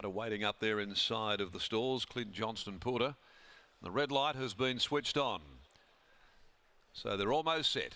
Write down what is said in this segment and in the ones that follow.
Waiting up there inside of the stalls, Clint Johnston Porter. The red light has been switched on, so they're almost set.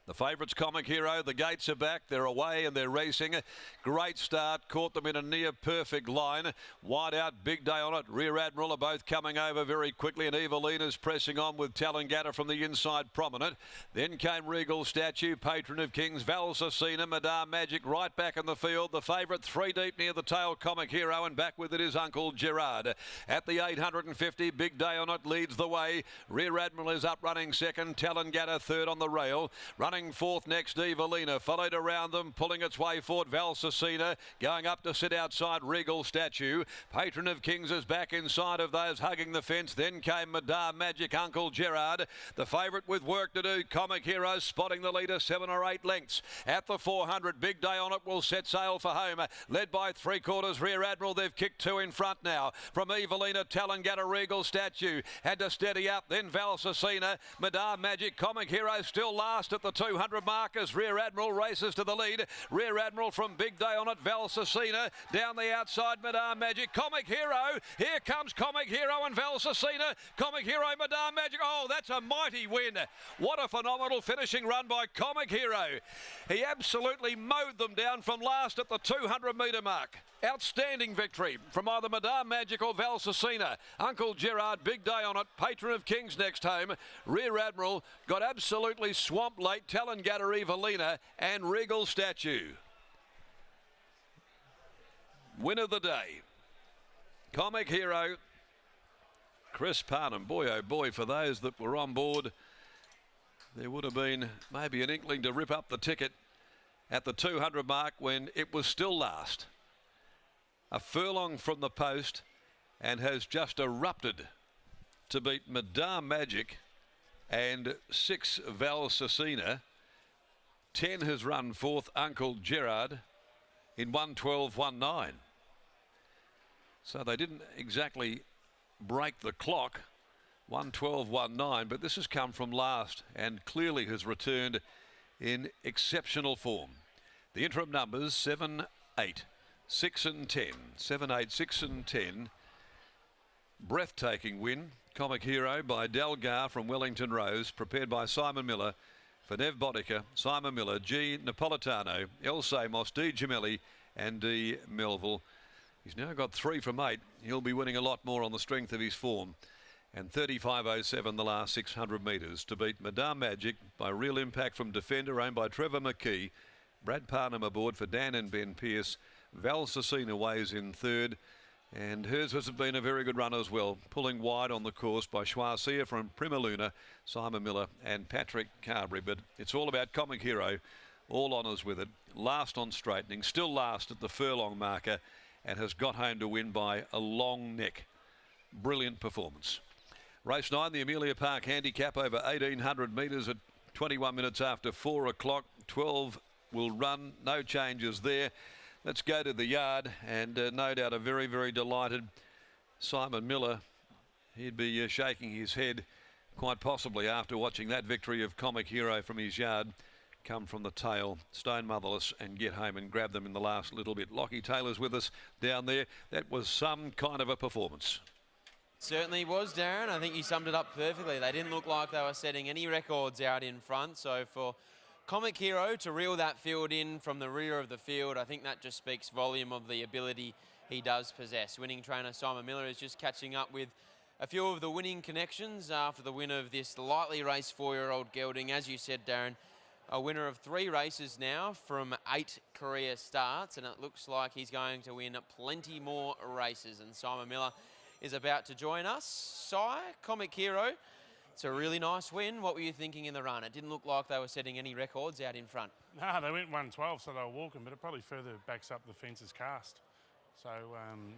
The favourites, Comic Hero, the gates are back, they're away and they're racing. Great start, caught them in a near perfect line. Wide out, big day on it. Rear Admiral are both coming over very quickly, and Evelina's pressing on with Tallangatta from the inside prominent. Then came Regal Statue, Patron of Kings, Valsacina, Madame Magic right back in the field. The favourite 3 deep near the tail, Comic Hero, and back with it is Uncle Gerard. At the 850, big day on it leads the way. Rear Admiral is up running second, Tallangatta third on the rail. Running fourth next, Evelina, followed around them, pulling its way forward, Valsacina, going up to sit outside Regal Statue. Patron of Kings is back inside of those, hugging the fence. Then came Madame Magic, Uncle Gerard. The favourite with work to do, Comic Hero, spotting the leader 7 or 8 lengths. At the 400, big day on it will set sail for home. Led by 3/4 Rear Admiral, they've kicked 2 in front now. From Evelina, Tallangatta, Regal Statue. Had to steady up, then Valsacina, Madame Magic, Comic Hero still last at the 200 markers. Rear Admiral races to the lead. Rear Admiral from big day on it, Valsacina. Down the outside, Madame Magic. Comic Hero. Here comes Comic Hero and Valsacina. Comic Hero, Madame Magic. Oh, that's a mighty win. What a phenomenal finishing run by Comic Hero. He absolutely mowed them down from last at the 200 metre mark. Outstanding victory from either Madame Magic or Valsacina. Uncle Gerard, big day on it. Patron of Kings next home. Rear Admiral got absolutely swamped late. Tallangatta, Evelina and Regal Statue. Win of the day, Comic Hero, Chris Parnham. Boy, oh boy, for those that were on board, there would have been maybe an inkling to rip up the ticket at the 200 mark when it was still last. A furlong from the post, and has just erupted to beat Madame Magic and 6 Valsacina. 10 has run fourth, Uncle Gerard, in 1:12.19. So they didn't exactly break the clock, 1:12.19, but this has come from last and clearly has returned in exceptional form. The interim numbers 7, 8, 6 and 10. 7, 8, 6 and 10. Breathtaking win. Comic Hero by Delgar from Wellington Rose, prepared by Simon Miller for Nev Bodica, Simon Miller, G. Napolitano, El Samos, D. Gemelli and D. Melville. He's now got 3 from 8. He'll be winning a lot more on the strength of his form. And 35.07 the last 600 metres to beat Madame Magic by Real Impact from Defender, owned by Trevor McKee. Brad Parnham aboard for Dan and Ben Pearce. Valsacina weighs in third. And hers has been a very good run as well, pulling wide on the course by Schwarzer from Primaluna, Simon Miller and Patrick Carberry. But it's all about Comic Hero, all honours with it. Last on straightening, still last at the furlong marker, and has got home to win by a long neck. Brilliant performance. Race 9, the Amelia Park Handicap, over 1,800 metres at 21 minutes after 4 o'clock. 12 will run, no changes there. Let's go to the yard, and no doubt a very, very delighted Simon Miller. He'd be shaking his head quite possibly after watching that victory of Comic Hero from his yard come from the tail, stone motherless, and get home and grab them in the last little bit. Lockie Taylor's with us down there. That was some kind of a performance. Certainly was, Darren. I think you summed it up perfectly. They didn't look like they were setting any records out in front, so for Comic Hero to reel that field in from the rear of the field, I think that just speaks volume of the ability he does possess. Winning trainer Simon Miller is just catching up with a few of the winning connections after the win of this lightly raced 4-year-old gelding. As you said, Darren, a winner of 3 races now from 8 career starts, and it looks like he's going to win plenty more races. And Simon Miller is about to join us. Si, Comic Hero, it's a really nice win. What were you thinking in the run? It didn't look like they were setting any records out in front. No, they went 1:12, so they were walking, but it probably further backs up the fence's cast. So,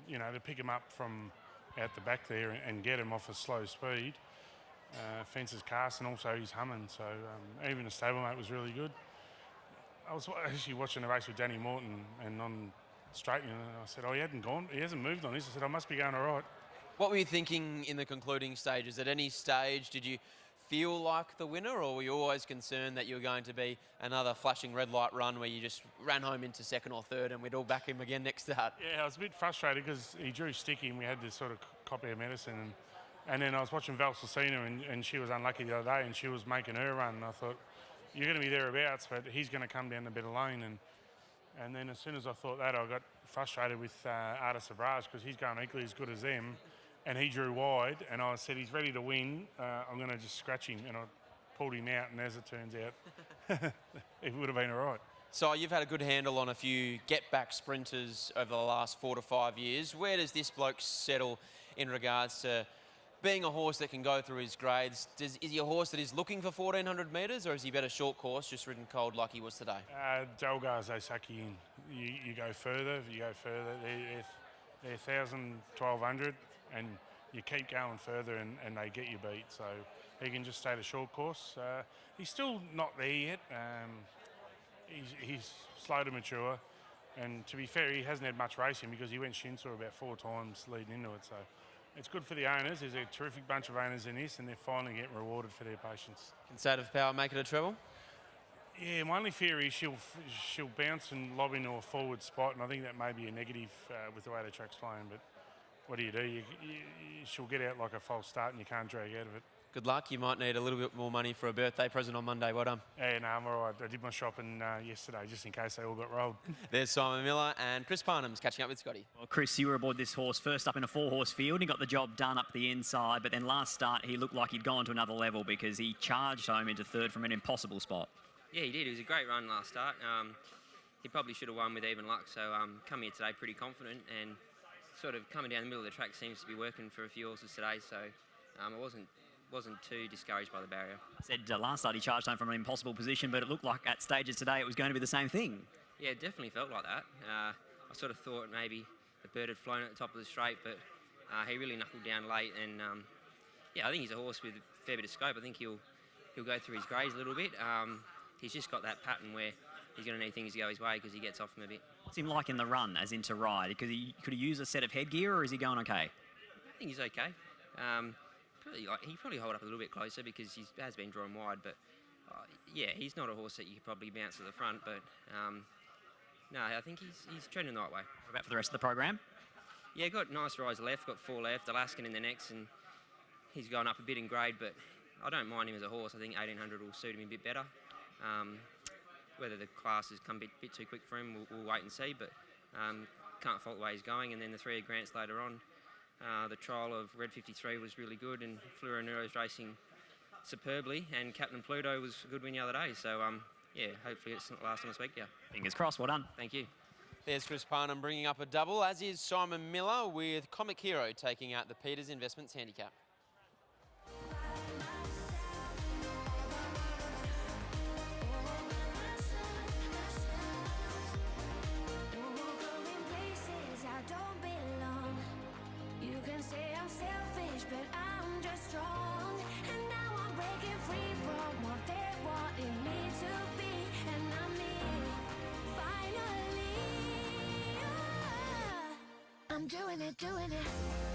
you know, to pick him up from out the back there and get him off a slow speed, fence's cast, and also he's humming. So even the stablemate was really good. I was actually watching the race with Danny Morton, and on straightening, and I said, oh, he hasn't moved on this. I said, I must be going all right. What were you thinking in the concluding stages? At any stage, did you feel like the winner, or were you always concerned that you were going to be another flashing red light run where you just ran home into second or third and we'd all back him again next start? Yeah, I was a bit frustrated because he drew sticky and we had this sort of copy of medicine. And then I was watching Valsicina and she was unlucky the other day and she was making her run. And I thought, you're going to be thereabouts, but he's going to come down the better lane. And then as soon as I thought that, I got frustrated with Artis Sabrage because he's going equally as good as them. And he drew wide, and I said, he's ready to win. I'm going to just scratch him. And I pulled him out, and as it turns out, it would have been all right. So you've had a good handle on a few get-back sprinters over the last 4 to 5 years. Where does this bloke settle in regards to being a horse that can go through his grades? Is he a horse that is looking for 1,400 metres, or is he better short course, just ridden cold like he was today? Delgars, they suck you in. You go further, they're 1,000, 1,200, and you keep going further and they get you beat. So he can just stay to short course. He's still not there yet. He's slow to mature. And to be fair, he hasn't had much racing because he went Shinsu about 4 times leading into it. So it's good for the owners. There's a terrific bunch of owners in this, and they're finally getting rewarded for their patience. Can State of Power make it a treble? Yeah, my only fear is she'll bounce and lob into a forward spot, and I think that may be a negative with the way the track's playing. But what do? She'll get out like a false start, and you can't drag out of it. Good luck. You might need a little bit more money for a birthday present on Monday. Well done. Yeah, no, I'm all right. I did my shopping yesterday just in case they all got rolled. There's Simon Miller and Chris Parnham's catching up with Scotty. Well, Chris, you were aboard this horse first up in a 4-horse field. He got the job done up the inside, but then last start he looked like he'd gone to another level because he charged home into third from an impossible spot. Yeah, he did. It was a great run last start. He probably should have won with even luck, so come here today pretty confident, and sort of coming down the middle of the track seems to be working for a few horses today, so I wasn't too discouraged by the barrier. Said last start he charged home from an impossible position, but it looked like at stages today it was going to be the same thing. Yeah, it definitely felt like that. I sort of thought maybe the bird had flown at the top of the straight, but he really knuckled down late, and yeah, I think he's a horse with a fair bit of scope. I think he'll go through his grades a little bit. He's just got that pattern where he's going to need things to go his way because he gets off him a bit. What's him like in the run, as in to ride? Could he use a set of headgear, or is he going okay? I think he's okay. He probably hold up a little bit closer because he has been drawn wide, but yeah, he's not a horse that you could probably bounce to the front, but no, I think he's trending the right way. What about for the rest of the program? Yeah, got nice rise left, got 4 left, Alaskan in the next, and he's gone up a bit in grade, but I don't mind him as a horse. I think 1,800 will suit him a bit better. Whether the class has come a bit too quick for him, we'll wait and see, but can't fault the way he's going. And then the 3 Grants later on. The trial of Red 53 was really good, and Fleur Neuro's racing superbly, and Captain Pluto was a good win the other day. So, yeah, hopefully it's not last on this week, yeah. Fingers crossed, well done. Thank you. There's Chris Parnham bringing up a double, as is Simon Miller, with Comic Hero taking out the Peters Investments handicap. I'm doing it.